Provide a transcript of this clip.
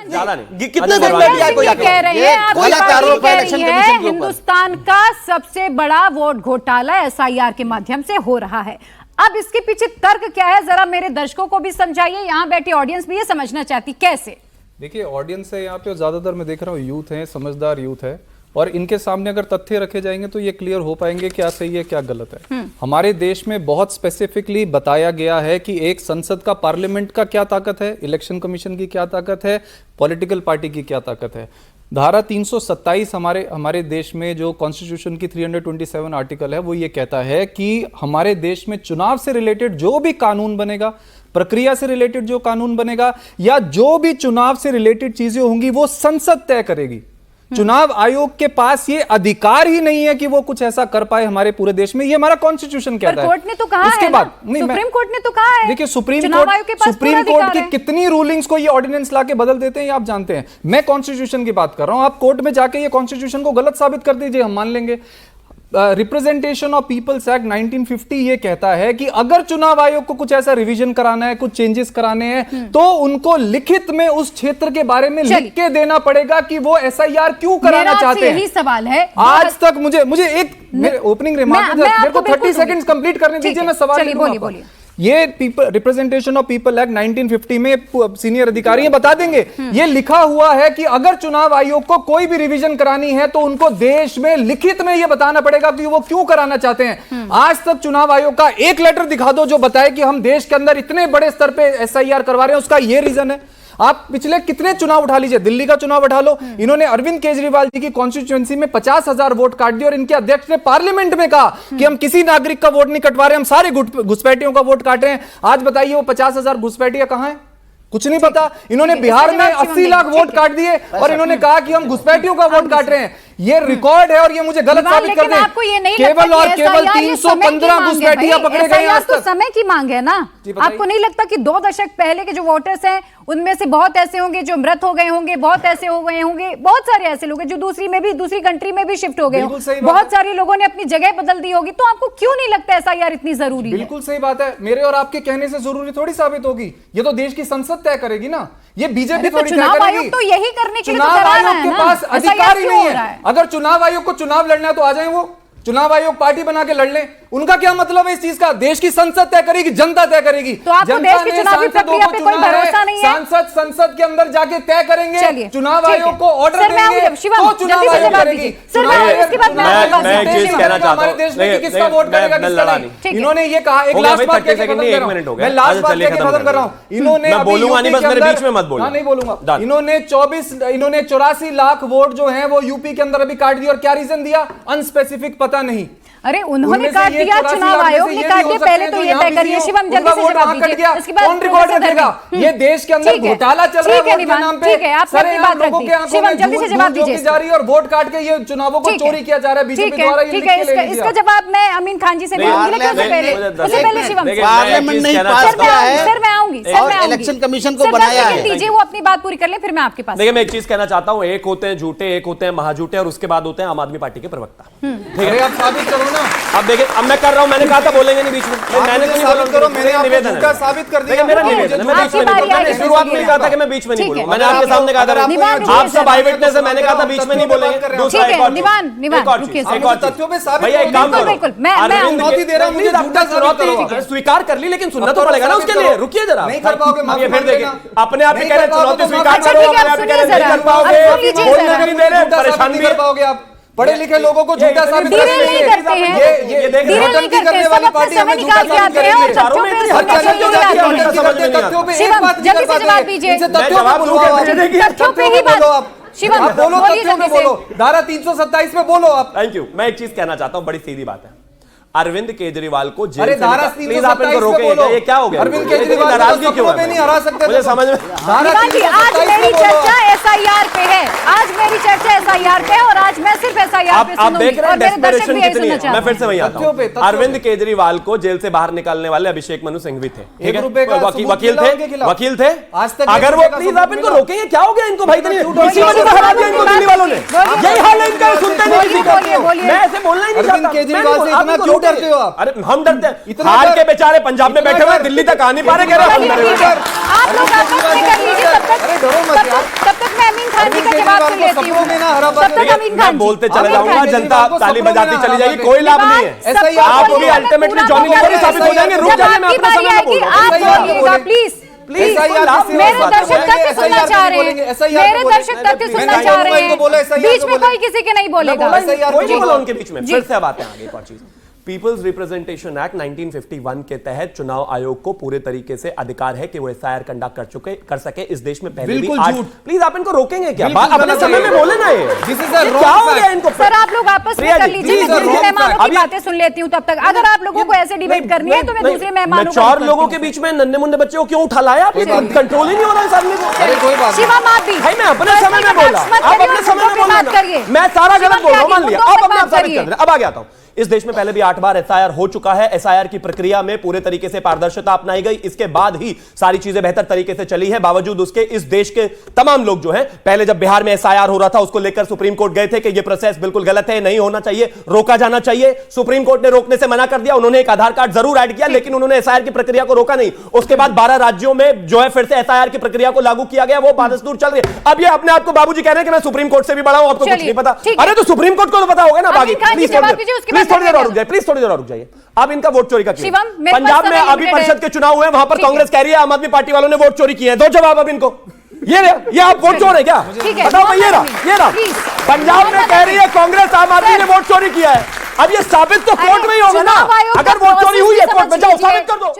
ज्यादा नहीं, कितने दिन में दिया कोई कह रहे हैं आप, कोई आरोप है इलेक्शन कमीशन के ऊपर। हिंदुस्तान का सबसे बड़ा वोट घोटाला एसआईआर के माध्यम से हो रहा है। अब इसके पीछे तर्क क्या है, जरा मेरे दर्शकों को भी समझाइए, यहाँ बैठी ऑडियंस भी ये समझना चाहती कैसे। देखिए ऑडियंस है यहाँ पे, ज्यादातर मैं देख रहा हूँ यूथ है, समझदार यूथ है, और इनके सामने अगर तथ्य रखे जाएंगे तो ये क्लियर हो पाएंगे क्या सही है क्या गलत है। हमारे देश में बहुत स्पेसिफिकली बताया गया है कि एक संसद का, पार्लियामेंट का क्या ताकत है, इलेक्शन कमीशन की क्या ताकत है, पॉलिटिकल पार्टी की क्या ताकत है। धारा 327 हमारे देश में जो कॉन्स्टिट्यूशन की 327 आर्टिकल है वो ये कहता है कि हमारे देश में चुनाव से रिलेटेड जो भी कानून बनेगा, प्रक्रिया से रिलेटेड जो कानून बनेगा, या जो भी चुनाव से रिलेटेड चीजें होंगी वो संसद तय करेगी। चुनाव आयोग के पास ये अधिकार ही नहीं है कि वो कुछ ऐसा कर पाए हमारे पूरे देश में। ये हमारा कॉन्स्टिट्यूशन कहता है। कोर्ट ने तो कहा उसके है बाद सुप्रीम कोर्ट ने तो कहा है। देखिए सुप्रीम कोर्ट की कितनी रूलिंग्स को ये ऑर्डिनेंस लाके बदल देते हैं ये आप जानते हैं। मैं कॉन्स्टिट्यूशन की बात कर रहा हूं, आप कोर्ट में जाके ये कॉन्स्टिट्यूशन को गलत साबित कर दीजिए, हम मान लेंगे। रिप्रेजेंटेशन ऑफ पीपल्स एक्ट 1950 ये कहता है कि अगर चुनाव आयोग को कुछ ऐसा रिवीजन कराना है, कुछ चेंजेस कराने हैं, तो उनको लिखित में उस क्षेत्र के बारे में लिख के देना पड़ेगा कि वो एसआईआर क्यों कराना चाहते हैं। यही सवाल है। आज तक मुझे एक ओपनिंग रिमार्क, मेरे को 30 सेकंड्स कंप्लीट करने दीजिए, मैं सवाल बोलिए। ये रिप्रेजेंटेशन ऑफ पीपल एक्ट 1950 में सीनियर अधिकारी बता देंगे, ये लिखा हुआ है कि अगर चुनाव आयोग को कोई भी रिवीजन करानी है तो उनको देश में लिखित में ये बताना पड़ेगा कि वो क्यों कराना चाहते हैं। आज तक चुनाव आयोग का एक लेटर दिखा दो जो बताए कि हम देश के अंदर इतने बड़े स्तर पे एसआईआर करवा रहे हैं, उसका ये रीजन है। आप पिछले कितने चुनाव उठा लीजिए, दिल्ली का चुनाव उठा लो, इन्होंने अरविंद केजरीवाल जी की कॉन्स्टिट्यूएंसी में 50,000 वोट काट दिए और इनके अध्यक्ष ने पार्लियामेंट में कहा कि हम किसी नागरिक का वोट नहीं कटवा रहे, हम सारे घुसपैठियों का वोट काट रहे हैं। आज बताइए वो 50,000 घुसपैठिया कहां है? कुछ नहीं पता। इन्होंने बिहार में 80 लाख वोट काट दिए और इन्होंने कहा कि हम घुसपैठियों का वोट काट रहे हैं। ये रिकॉर्ड है और ये मुझे गलत साबित कर दें। केवल और केवल 315 घुसपैठिया पकड़े गए आज तक। समय की मांग है ना। आपको नहीं लगता कि 2 दशक पहले के जो वोटर्स हैं उनमें से बहुत ऐसे होंगे जो मृत हो गए होंगे, बहुत ऐसे हो गए होंगे, बहुत सारे ऐसे लोग हैं जो दूसरी कंट्री में भी शिफ्ट हो गए होंगे, बहुत सारे लोगों ने अपनी जगह बदल दी होगी। तो आपको क्यों नहीं लगता एसआईआर इतनी जरूरी है? बिल्कुल सही बात है। मेरे और आपके कहने से जरूरी थोड़ी साबित होगी, ये तो देश की संसद तय करेगी ना, ये बीजेपी थोड़ी तय करेगी। चुनाव आयोग तो यही करने के लिए चुनाव आयोग के पास अधिकार ही नहीं है। अगर चुनाव आयोग को चुनाव लड़ना है तो आ जाए, वो चुनाव आयोग पार्टी बना के लड़ लें। उनका क्या मतलब है इस चीज का? देश की संसद तय करेगी, जनता तय करेगी। तो आपको देश की चुनावी प्रक्रिया पे कोई भरोसा नहीं है? सांसद संसद के अंदर जाके तय करेंगे, चुनाव आयोग को ऑर्डर देंगे तो चुनाव आयोग करेगी। मैं एक चीज कहना चाहता हूं, देश में किसका वोट करेगा किसका नहीं। इन्होंने ये कहा, एक लास्ट बात कहकर खत्म कर रहा हूं, मैं लास्ट बात कहकर खत्म कर रहा हूं। इन्होंने बोलूंगा नहीं, बस मेरे बीच में मत बोलना। नहीं बोलूंगा। इन्होंने 84 लाख वोट जो है वो यूपी के अंदर अभी काट दिए और क्या रीजन दिया? अनस्पेसिफिक, पता नहीं। अरे उन्होंने काट दिया, चुनाव आयोग ने काट दिया। पहले तो ये तय करिए शिवम, जल्दी से जवाब दीजिए। इसके बाद कौन रिकॉर्ड रखेगा? ये देश के अंदर घोटाला चल रहा है वोट के नाम पे। ठीक है, आपने अपनी बात रख दी। शिवम जल्दी से जवाब दीजिए। जा रही है और वोट काट के ये चुनावों को चोरी किया जा रहा है बीजेपी द्वारा। ठीक है, इसका जवाब मैं अमीन खान जी से दूंगी, लेकिन उससे पहले शिवम पार्लियामेंट नहीं पास किया है, सर मैं आऊंगी, और इलेक्शन कमीशन को बनाया है। दीजिए वो अपनी बात पूरी कर ले, फिर मैं आपके पास। देखिए मैं एक चीज कहना चाहता हूं, एक होते हैं झूठे, एक होते हैं महाझूठे, और उसके बाद होते हैं आम आदमी पार्टी के प्रवक्ता। ठीक है, आप साबित करो ना। अब देखिए, अब मैं कर रहा हूं, मैंने कहा था बोलेंगे नहीं बीच में, मैंने तो नहीं बोला। करो, मैंने निवेदन है, साबित कर दिया। मेरा निवेदन है, मैं बीच में नहीं बोलूंगा। मैंने शुरुआत में कहा था कि मैं बीच में नहीं बोलूंगा, मैंने आपके सामने कहा था, आप सब आई विटनेस है, मैंने कहा था बीच में नहीं बोलेंगे। दूसरा एक और तथ्यों पे साबित, भैया एक काम करो, चुनौती दे रहा हूं, मुझे झूठा चुनौती स्वीकार कर ली, लेकिन सुनना तो पड़ेगा ना उसके लिए। रुकिए जरा, नहीं कर पाओगे, फिर देखिए अपने आप ही कह रहे चुनौती स्वीकार करो, अपने आप ही कह रहे नहीं कर पाओगे, बोलने भी नहीं दे रहे, परेशान भी कर पाओगे आप। पढ़े लिखे लोगों को झूठा साबित करने के लिए ये नौटंकी करने वाली पार्टी हमें झूठा साबित करेगी। चारों में इतनी हद तथ्यों पे एक बात नहीं कर पाते, इनसे तथ्यों पे बोलो आप। तथ्यों पे ही बात। शिवम आप बोलो, तथ्यों पे बोलो, धारा 327 में बोलो आप। Thank you. मैं एक चीज कहना चाहता हूं, बड़ी सीधी बात है, अरविंद केजरीवाल को जेल अरे से धारा प्लीज आप इनको रोकें। ये क्या हो गया? अरविंद केजरीवाल नाराजगी क्यों है? नहीं हरा सकते मुझे समझ में। आज मेरी चर्चा एसआईआर पे है, आज मेरी चर्चा एसआईआर पे है और आज मैं सिर्फ एसआईआर पे आप देख रहे हैं डेस्परेशन कितनी है। मैं फिर से वही आता हूं, तथ्यों अरविंद केजरीवाल को जेल से बाहर निकालने वाले अभिषेक मनु सिंघवी थे, ठीक है, वकील थे। अगर वो प्लीज आप इनको रोकेंगे, क्या हो गया इनको भाई? इसी वजह से हरा दिया इनको दिल्ली वालों ने, यही हाल है इनका, सुनते नहीं किसी का। मैं ऐसे बोलना ही नहीं चाहता। केजरीवाल से इतना क्यों डरते हो आप? अरे हम डरते हैं, हाल के बेचारे पंजाब में बैठे हुए, दिल्ली तक आ नहीं पा रहे, कह रहे हम डरे। आप लोग कर लीजिए, तब तक चाहती हूँ सबको देना हरा तब तक अमीन खान मैं बोलते चले अमीन जाऊंगा, खान जी। जनता ताली बजाती चली जाएगी, कोई लाभ नहीं है। सबको आप भी बोलिएगा, अल्टीमेटली पूरा जॉनी लीवर ही साबित हो जाएंगे। रुक जब जाइए, मैं आपकी अपने बारी समय में बोल आएगी, रहा हूँ। आप बोलिएगा प्लीज प्लीज मेरे दर्शक तथ्य सुनना चाह रहे हैं, मेरे दर्शक तथ्य सुनना चाह रहे हैं, बीच में कोई किसी के नहीं बोलेगा। कोई नहीं बोला उनके बीच में। फिर से अब आते हैं आगे एक और चीज। पीपल्स रिप्रेजेंटेशन एक्ट 1951 के तहत चुनाव आयोग को पूरे तरीके से अधिकार है कि वो एसआईआर कंडक्ट कर सके इस देश में पहले भी। प्लीज आप इनको रोकेंगे क्या? अपने समय में बोले ना, ये क्या हो गया इनको? सर आप लोग आपस में कर लीजिए, मैं दूसरे मेहमानों की बातें सुन लेती हूँ तब तक। अगर आप लोगों को ऐसे डिबेट करनी है तो मैं दूसरे मेहमानों को। 4 लोगों के बीच में नन्हे मुन्ने बच्चे को क्यों उठा लाया आप? कंट्रोल ही नहीं हो रहा इस आदमी को। शिवम आप भी भाई मैं अपने समय में बोला, आप अपने समय में बोला, मैं सारा गलत बोल रहा हूं, मान लिया। अब अपने आप साबित कर रहे हैं। अब आगे आता हूं। इस देश में पहले भी 8 बार एसआईआर हो चुका है। एसआईआर की प्रक्रिया में पूरे तरीके से पारदर्शिता अपनाई गई, इसके बाद ही सारी चीजें बेहतर तरीके से चली है। बावजूद उसके इस देश के तमाम लोग जो हैं, पहले जब बिहार में एसआईआर हो रहा था उसको लेकर सुप्रीम कोर्ट गए थे कि यह प्रोसेस बिल्कुल गलत है, नहीं होना चाहिए, रोका जाना चाहिए। सुप्रीम कोर्ट ने रोकने से मना कर दिया। उन्होंने एक आधार कार्ड जरूर ऐड किया, लेकिन उन्होंने एसआईआर की प्रक्रिया को रोका नहीं। उसके बाद 12 राज्यों में जो है फिर से एसआईआर की प्रक्रिया को लागू किया गया, वो बादस्तूर चल रही है। अब ये अपने आप को बाबूजी कह रहे हैं कि मैं सुप्रीम कोर्ट से भी बड़ा हूं, आपको कुछ नहीं पता। अरे तो सुप्रीम कोर्ट को तो पता होगा ना। बाकी प्लीज थोड़ी देर और रुक जाइए, प्लीज थोड़ी देर और रुक जाइए। अब इनका वोट चोरी का केस पंजाब में अभी परिषद के चुनाव हुए, वहां पर कांग्रेस कह रही है आम आदमी पार्टी वालों ने वोट चोरी किए हैं। दो जवाब अब इनको। ये आप वोट चोर है क्या? बताओ। ये रहा पंजाब में कह रही है कांग्रेस आम आदमी ने वोट चोरी किया है। अब ये साबित तो कोर्ट में ही होगा ना। अगर वोट चोरी हुई है कोर्ट में जाओ साबित कर दो।